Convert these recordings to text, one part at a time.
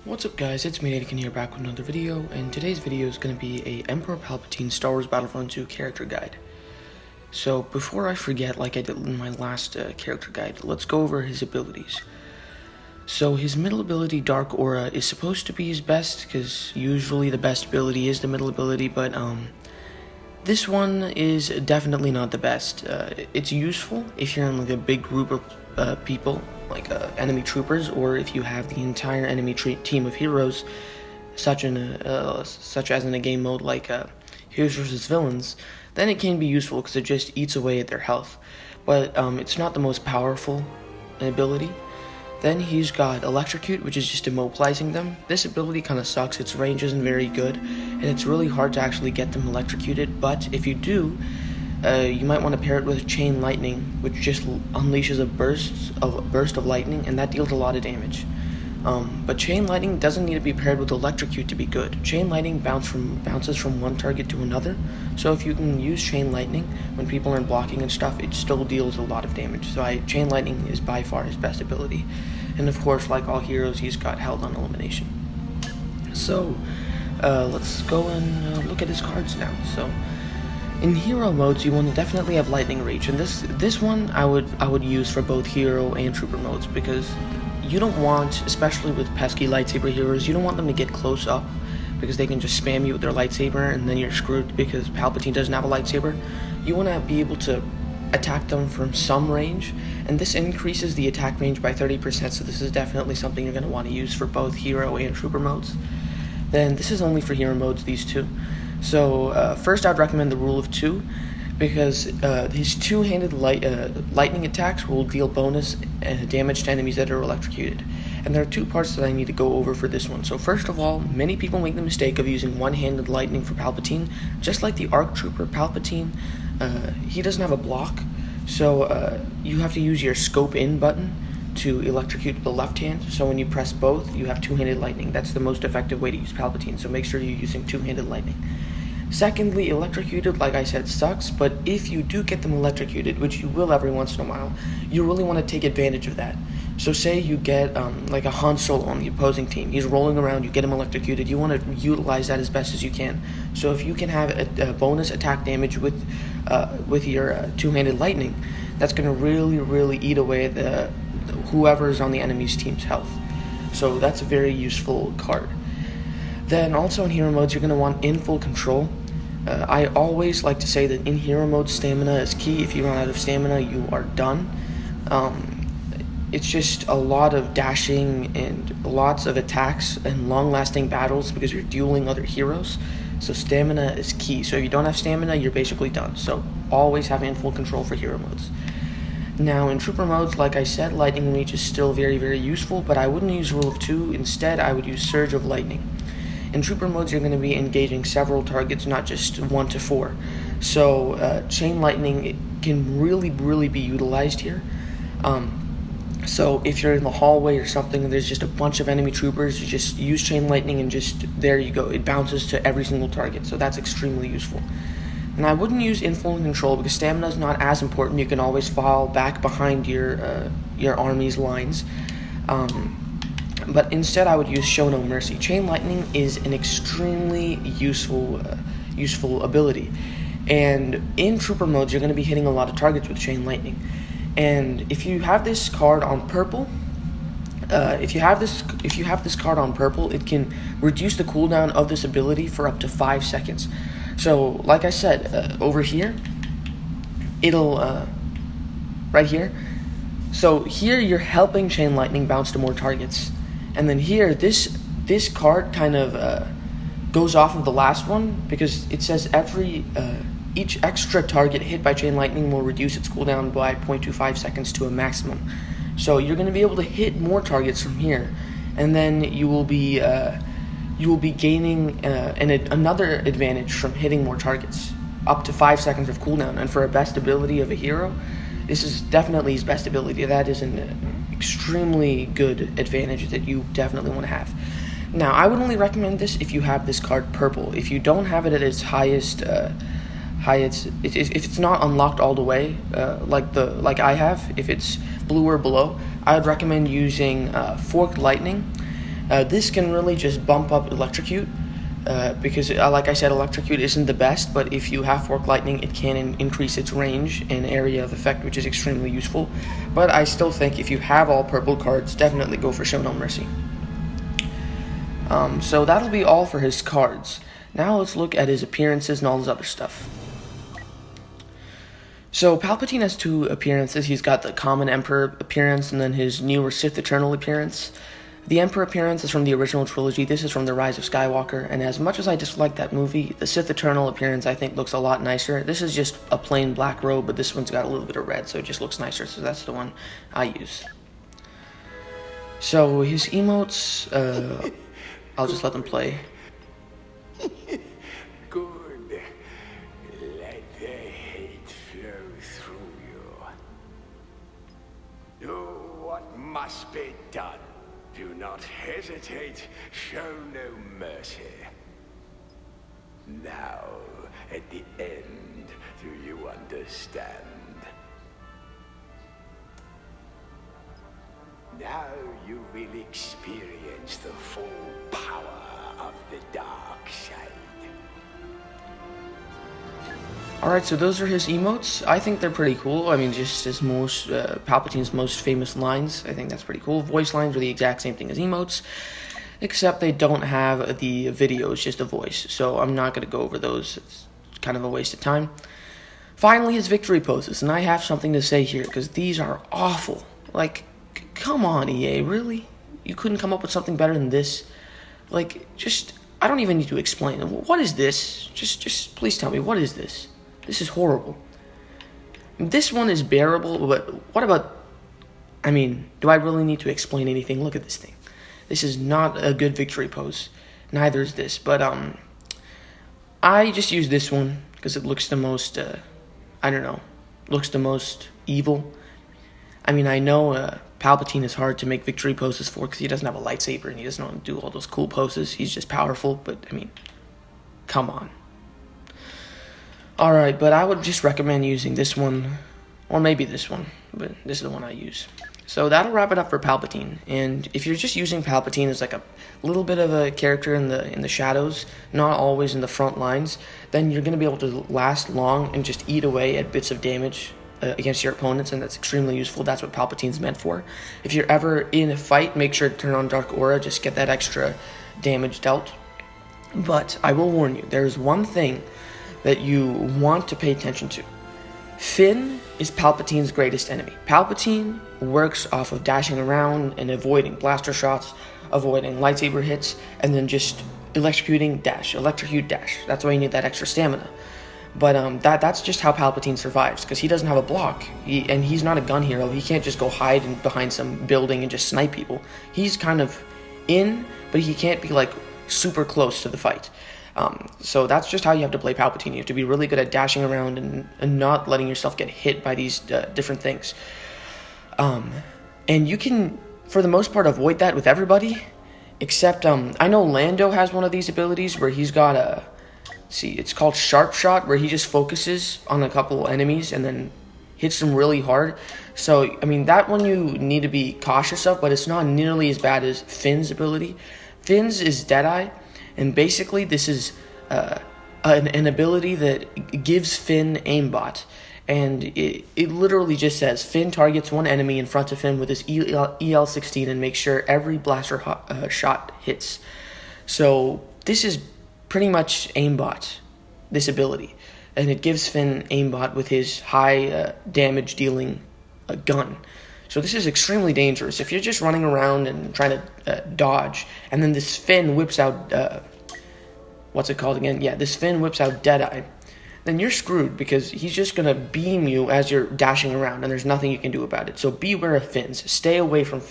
What's up guys, it's me Anakin here back with another video, and today's video is going to be a Emperor Palpatine Star Wars Battlefront 2 character guide. So before I forget, like I did in my last character guide, let's go over his abilities. So his middle ability, Dark Aura, is supposed to be his best, because usually the best ability is the middle ability, but this one is definitely not the best. It's useful if you're in like a big group of people, like enemy troopers, or if you have the entire enemy team of heroes, such as in a game mode like Heroes vs. Villains, then it can be useful because it just eats away at their health. But it's not the most powerful ability. Then he's got Electrocute, which is just immobilizing them. This ability kind of sucks, its range isn't very good, and it's really hard to actually get them electrocuted, but if you do, you might want to pair it with Chain Lightning, which just unleashes a burst of lightning, and that deals a lot of damage. But Chain Lightning doesn't need to be paired with Electrocute to be good. Chain Lightning bounces from one target to another, so if you can use Chain Lightning when people are blocking and stuff, it still deals a lot of damage. So Chain Lightning is by far his best ability. And of course, like all heroes, he's got Held on Elimination. So, let's go and look at his cards now. So, in hero modes, you want to definitely have Lightning Reach, and this one I would use for both hero and trooper modes, because you don't want, especially with pesky lightsaber heroes, you don't want them to get close up, because they can just spam you with their lightsaber, and then you're screwed because Palpatine doesn't have a lightsaber. You want to be able to attack them from some range, and this increases the attack range by 30%, so this is definitely something you're going to want to use for both hero and trooper modes. Then this is only for hero modes, these two. So first I'd recommend the rule of 2, because his two-handed lightning attacks will deal bonus damage to enemies that are electrocuted. And there are two parts that I need to go over for this one. So first of all, many people make the mistake of using one-handed lightning for Palpatine. Just like the ARC Trooper, Palpatine, he doesn't have a block, so you have to use your scope in button to electrocute with the left hand. So when you press both, you have two-handed lightning. That's the most effective way to use Palpatine, so make sure you're using two-handed lightning. Secondly, electrocuted, like I said, sucks, but if you do get them electrocuted, which you will every once in a while, you really want to take advantage of that. So say you get like a Han Solo on the opposing team, he's rolling around, you get him electrocuted, you want to utilize that as best as you can. So if you can have a bonus attack damage with your two-handed lightning, that's going to really eat away at whoever's on the enemy's team's health. So that's a very useful card. Then also in hero modes, you're going to want in full control. I always like to say that in hero mode, stamina is key. If you run out of stamina, you are done. It's just a lot of dashing and lots of attacks and long-lasting battles because you're dueling other heroes. So stamina is key. So if you don't have stamina, you're basically done. So always have in full control for hero modes. Now in trooper modes, like I said, Lightning Reach is still very useful, but I wouldn't use Rule of 2. Instead, I would use Surge of Lightning. In trooper modes, you're going to be engaging several targets, not just 1 to 4. So Chain Lightning can really be utilized here. So if you're in the hallway or something and there's just a bunch of enemy troopers, you just use Chain Lightning and just, there you go, it bounces to every single target, so that's extremely useful. And I wouldn't use in full control because stamina is not as important. You can always fall back behind your army's lines. But instead I would use Show No Mercy. Chain Lightning is an extremely useful ability. And in trooper modes, you're going to be hitting a lot of targets with Chain Lightning. And if you have this card on purple, if you have this card on purple, it can reduce the cooldown of this ability for up to 5 seconds. So, like I said, over here, it'll right here. So here you're helping Chain Lightning bounce to more targets, and then here this card kind of goes off of the last one because it says each extra target hit by Chain Lightning will reduce its cooldown by 0.25 seconds to a maximum. So you're going to be able to hit more targets from here, and then you will be gaining another advantage from hitting more targets, up to 5 seconds of cooldown. And for a best ability of a hero, this is definitely his best ability. That is an extremely good advantage that you definitely want to have. Now, I would only recommend this if you have this card purple. If you don't have it at its highest, if it's not unlocked all the way, like I have, if it's blue or below, I would recommend using Forked Lightning. This can really just bump up Electrocute, because like I said, Electrocute isn't the best, but if you have Fork Lightning, it can increase its range and area of effect, which is extremely useful. But I still think if you have all purple cards, definitely go for Show No Mercy. So that'll be all for his cards. Now let's look at his appearances and all his other stuff. So Palpatine has 2 appearances. He's got the common Emperor appearance and then his newer Sith Eternal appearance. The Emperor appearance is from the original trilogy. This is from The Rise of Skywalker, and as much as I dislike that movie, the Sith Eternal appearance I think looks a lot nicer. This is just a plain black robe, but this one's got a little bit of red, so it just looks nicer, so that's the one I use. So his emotes, I'll just let them play. Good. Let the hate flow through you. Do what must be done. Do not hesitate. Show no mercy. Now, at the end, do you understand? Now you will experience the full power of the dark side. Alright, so those are his emotes. I think they're pretty cool. I mean, just his most, Palpatine's most famous lines. I think that's pretty cool. Voice lines are the exact same thing as emotes, except they don't have the video, it's just a voice. So I'm not going to go over those. It's kind of a waste of time. Finally, his victory poses, and I have something to say here, because these are awful. Like, come on, EA, really? You couldn't come up with something better than this? Like, just, I don't even need to explain. What is this? Just please tell me, what is this? This is horrible. This one is bearable, but what about, I mean, do I really need to explain anything? Look at this thing. This is not a good victory pose. Neither is this, but, I just use this one, because it looks the most, I don't know, looks the most evil. I mean, I know, Palpatine is hard to make victory poses for, because he doesn't have a lightsaber, and he doesn't want to do all those cool poses. He's just powerful, but, I mean, come on. Alright, but I would just recommend using this one, or maybe this one, but this is the one I use. So that'll wrap it up for Palpatine, and if you're just using Palpatine as like a little bit of a character in the shadows, not always in the front lines, then you're going to be able to last long and just eat away at bits of damage against your opponents, and that's extremely useful. That's what Palpatine's meant for. If you're ever in a fight, make sure to turn on Dark Aura, just get that extra damage dealt. But I will warn you, there's one thing that you want to pay attention to. Finn is Palpatine's greatest enemy. Palpatine works off of dashing around and avoiding blaster shots, avoiding lightsaber hits, and then just electrocuting, dash, electrocute, dash. That's why you need that extra stamina. But that's just how Palpatine survives, because he doesn't have a block, and he's not a gun hero. He can't just go hide behind some building and just snipe people. He's kind of in, but he can't be like super close to the fight. So that's just how you have to play Palpatine. You have to be really good at dashing around and not letting yourself get hit by these different things. And you can, for the most part, avoid that with everybody, except I know Lando has one of these abilities where he's got a, see, it's called Sharp Shot, where he just focuses on a couple enemies and then hits them really hard. So, I mean, that one you need to be cautious of, but it's not nearly as bad as Finn's ability. Finn's is Deadeye, and basically this is an ability that gives Finn aimbot. And it literally just says, Finn targets one enemy in front of him with his EL-16 and makes sure every blaster shot hits. So this is pretty much aimbot, this ability. And it gives Finn aimbot with his high damage dealing gun. So this is extremely dangerous. If you're just running around and trying to dodge, and then this Finn whips out, what's it called again? Yeah, this Finn whips out Deadeye, then you're screwed, because he's just going to beam you as you're dashing around, and there's nothing you can do about it. So beware of Finns. Stay away from,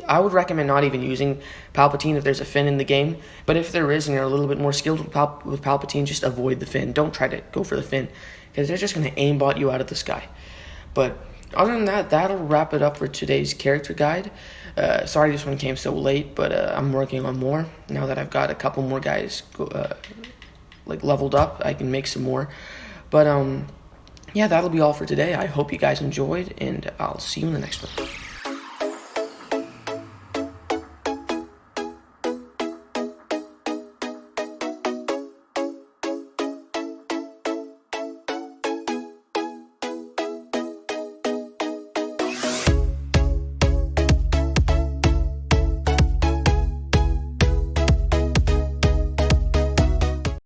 I would recommend not even using Palpatine if there's a Finn in the game, but if there is and you're a little bit more skilled with Palpatine, just avoid the Finn. Don't try to go for the Finn, because they're just going to aimbot you out of the sky. But other than that, that'll wrap it up for today's character guide. Sorry this one came so late, but I'm working on more. Now that I've got a couple more guys leveled up, I can make some more. But yeah, that'll be all for today. I hope you guys enjoyed, and I'll see you in the next one.